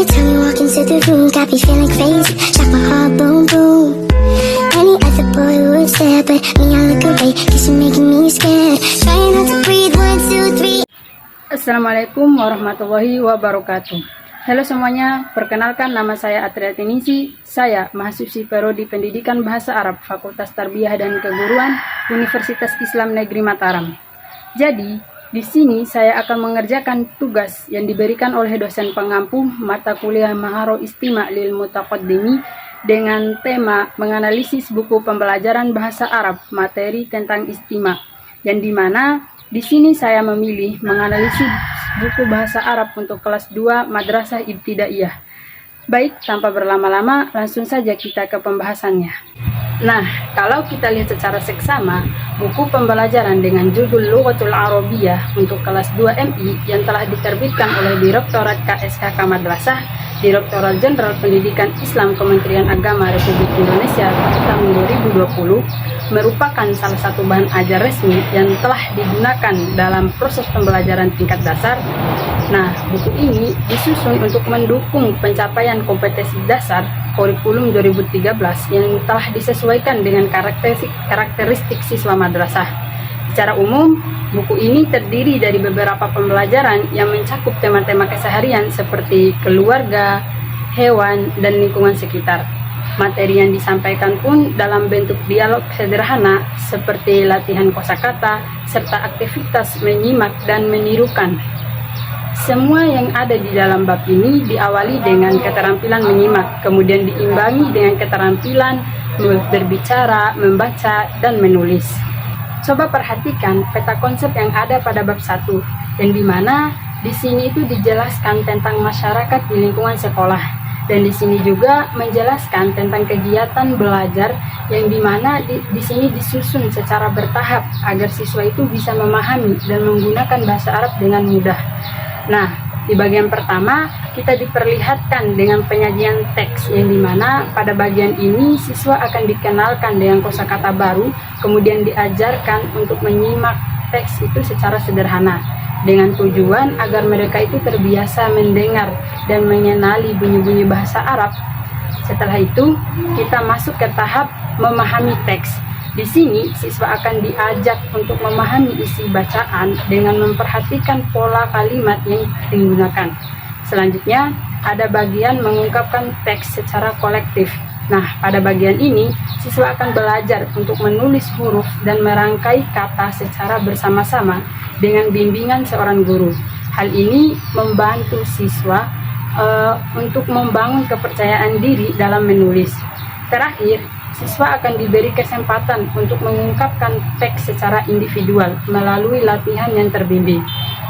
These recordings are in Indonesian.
time you walk into the room, got me feeling crazy, shot my heart boom boom. Any other boy would stare, but me I look away, cause you're making me scared. Trying not to breathe, 1, 2, 3. Assalamualaikum warahmatullahi wabarakatuh. Halo semuanya, perkenalkan nama saya Atria Tinisi. Saya mahasiswi Prodi Pendidikan Bahasa Arab Fakultas Tarbiyah dan Keguruan Universitas Islam Negeri Mataram. Jadi, di sini saya akan mengerjakan tugas yang diberikan oleh dosen pengampu mata kuliah Maharo Istima lil Mutaqaddimi dengan tema menganalisis buku pembelajaran bahasa Arab materi tentang istima, yang dimana di sini saya memilih menganalisis buku bahasa Arab untuk kelas 2 Madrasah Ibtidaiyah. Baik, tanpa berlama-lama, langsung saja kita ke pembahasannya. Nah, kalau kita lihat secara seksama, buku pembelajaran dengan judul Lughatul Arabiyyah untuk kelas 2 MI yang telah diterbitkan oleh Direktorat KSKK Madrasah, Direktorat Jenderal Pendidikan Islam Kementerian Agama Republik Indonesia tahun 2020 merupakan salah satu bahan ajar resmi yang telah digunakan dalam proses pembelajaran tingkat dasar. Nah, buku ini disusun untuk mendukung pencapaian kompetensi dasar kurikulum 2013 yang telah disesuaikan dengan karakteristik siswa madrasah. Secara umum, buku ini terdiri dari beberapa pembelajaran yang mencakup tema-tema keseharian seperti keluarga, hewan, dan lingkungan sekitar. Materi yang disampaikan pun dalam bentuk dialog sederhana seperti latihan kosakata serta aktivitas menyimak dan menirukan. Semua yang ada di dalam bab ini diawali dengan keterampilan menyimak, kemudian diimbangi dengan keterampilan berbicara, membaca, dan menulis. Coba perhatikan peta konsep yang ada pada bab 1, yang dimana di sini itu dijelaskan tentang masyarakat di lingkungan sekolah. Dan di sini juga menjelaskan tentang kegiatan belajar yang dimana di sini disusun secara bertahap agar siswa itu bisa memahami dan menggunakan bahasa Arab dengan mudah. Nah, di bagian pertama kita diperlihatkan dengan penyajian teks yang dimana pada bagian ini siswa akan dikenalkan dengan kosakata baru, kemudian diajarkan untuk menyimak teks itu secara sederhana, dengan tujuan agar mereka itu terbiasa mendengar dan mengenali bunyi-bunyi bahasa Arab. Setelah itu, kita masuk ke tahap memahami teks. Di sini, siswa akan diajak untuk memahami isi bacaan dengan memperhatikan pola kalimat yang digunakan. Selanjutnya, ada bagian mengungkapkan teks secara kolektif. Nah, pada bagian ini, siswa akan belajar untuk menulis huruf dan merangkai kata secara bersama-sama dengan bimbingan seorang guru. Hal ini membantu siswa untuk membangun kepercayaan diri dalam menulis. Terakhir, siswa akan diberi kesempatan untuk mengungkapkan teks secara individual melalui latihan yang terbimbing.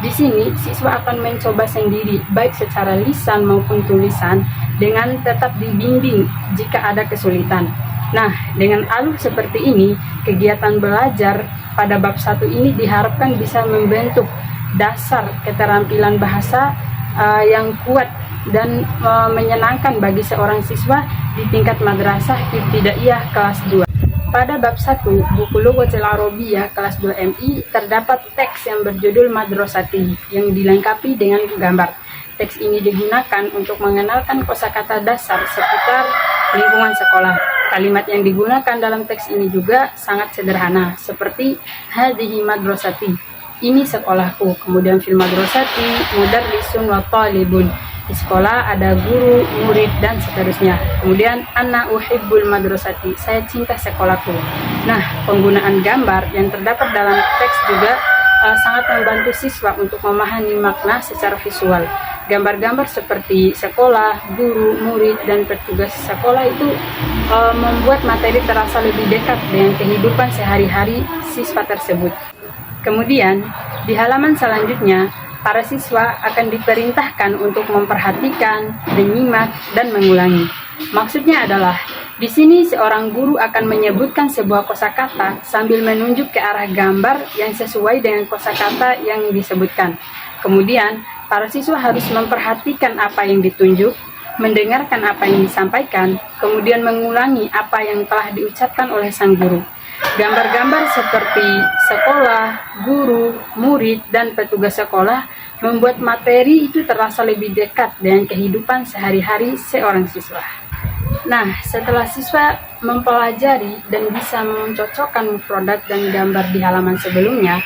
Di sini, siswa akan mencoba sendiri, baik secara lisan maupun tulisan, dengan tetap dibimbing jika ada kesulitan. Nah, dengan alur seperti ini, kegiatan belajar pada bab 1 ini diharapkan bisa membentuk dasar keterampilan bahasa yang kuat dan menyenangkan bagi seorang siswa di tingkat madrasah ibtidaiyah kelas 2. Pada bab 1, buku Lughatul Arabiyyah kelas 2 MI terdapat teks yang berjudul Madrasati yang dilengkapi dengan gambar. Teks ini digunakan untuk mengenalkan kosakata dasar seputar lingkungan sekolah. Kalimat yang digunakan dalam teks ini juga sangat sederhana, seperti hadhihi madrasati, ini sekolahku. Kemudian fil madrasati mudarrisun wa talibun, di sekolah ada guru, murid, dan seterusnya. Kemudian ana uhibbul madrasati, saya cinta sekolahku. Nah, penggunaan gambar yang terdapat dalam teks juga sangat membantu siswa untuk memahami makna secara visual. Gambar-gambar seperti sekolah, guru, murid, dan petugas sekolah itu membuat materi terasa lebih dekat dengan kehidupan sehari-hari siswa tersebut. Kemudian, di halaman selanjutnya, para siswa akan diperintahkan untuk memperhatikan, menyimak, dan mengulangi. Maksudnya adalah, di sini seorang guru akan menyebutkan sebuah kosakata sambil menunjuk ke arah gambar yang sesuai dengan kosakata yang disebutkan. Kemudian, para siswa harus memperhatikan apa yang ditunjuk, mendengarkan apa yang disampaikan, kemudian mengulangi apa yang telah diucapkan oleh sang guru. Gambar-gambar seperti sekolah, guru, murid, dan petugas sekolah membuat materi itu terasa lebih dekat dengan kehidupan sehari-hari seorang siswa. Nah, setelah siswa mempelajari dan bisa mencocokkan mufradat dan gambar di halaman sebelumnya,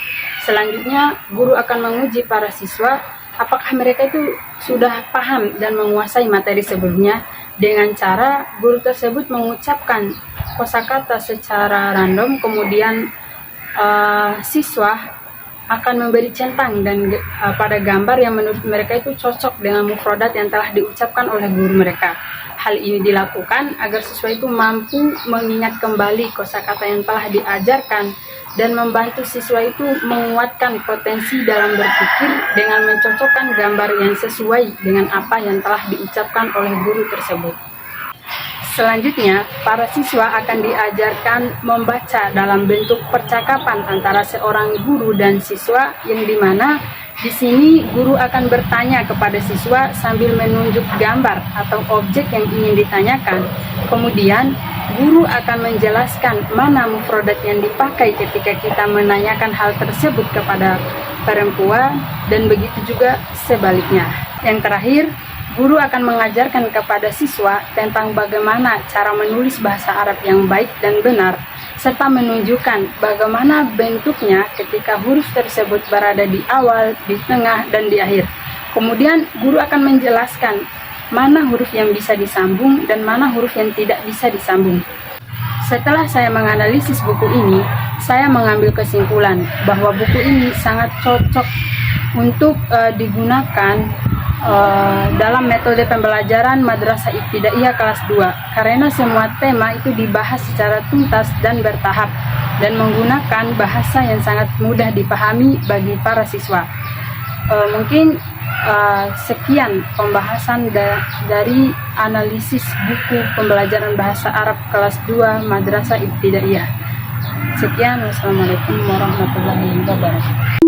selanjutnya guru akan menguji para siswa apakah mereka itu sudah paham dan menguasai materi sebelumnya dengan cara guru tersebut mengucapkan kosakata secara random, kemudian siswa akan memberi centang dan pada gambar yang menurut mereka itu cocok dengan mufradat yang telah diucapkan oleh guru mereka. Hal ini dilakukan agar siswa itu mampu mengingat kembali kosakata yang telah diajarkan dan membantu siswa itu menguatkan potensi dalam berpikir dengan mencocokkan gambar yang sesuai dengan apa yang telah diucapkan oleh guru tersebut. Selanjutnya, para siswa akan diajarkan membaca dalam bentuk percakapan antara seorang guru dan siswa, yang dimana di sini guru akan bertanya kepada siswa sambil menunjuk gambar atau objek yang ingin ditanyakan. Kemudian, guru akan menjelaskan mana mufradat yang dipakai ketika kita menanyakan hal tersebut kepada perempuan, dan begitu juga sebaliknya. Yang terakhir, guru akan mengajarkan kepada siswa tentang bagaimana cara menulis bahasa Arab yang baik dan benar, serta menunjukkan bagaimana bentuknya ketika huruf tersebut berada di awal, di tengah, dan di akhir. Kemudian guru akan menjelaskan mana huruf yang bisa disambung dan mana huruf yang tidak bisa disambung. Setelah saya menganalisis buku ini, saya mengambil kesimpulan bahwa buku ini sangat cocok untuk digunakan dalam metode pembelajaran Madrasah Ibtidaiyah kelas 2, karena semua tema itu dibahas secara tuntas dan bertahap dan menggunakan bahasa yang sangat mudah dipahami bagi para siswa. Mungkin sekian pembahasan dari analisis buku pembelajaran bahasa Arab kelas 2 Madrasah Ibtidaiyah. Sekian, wassalamualaikum warahmatullahi wabarakatuh.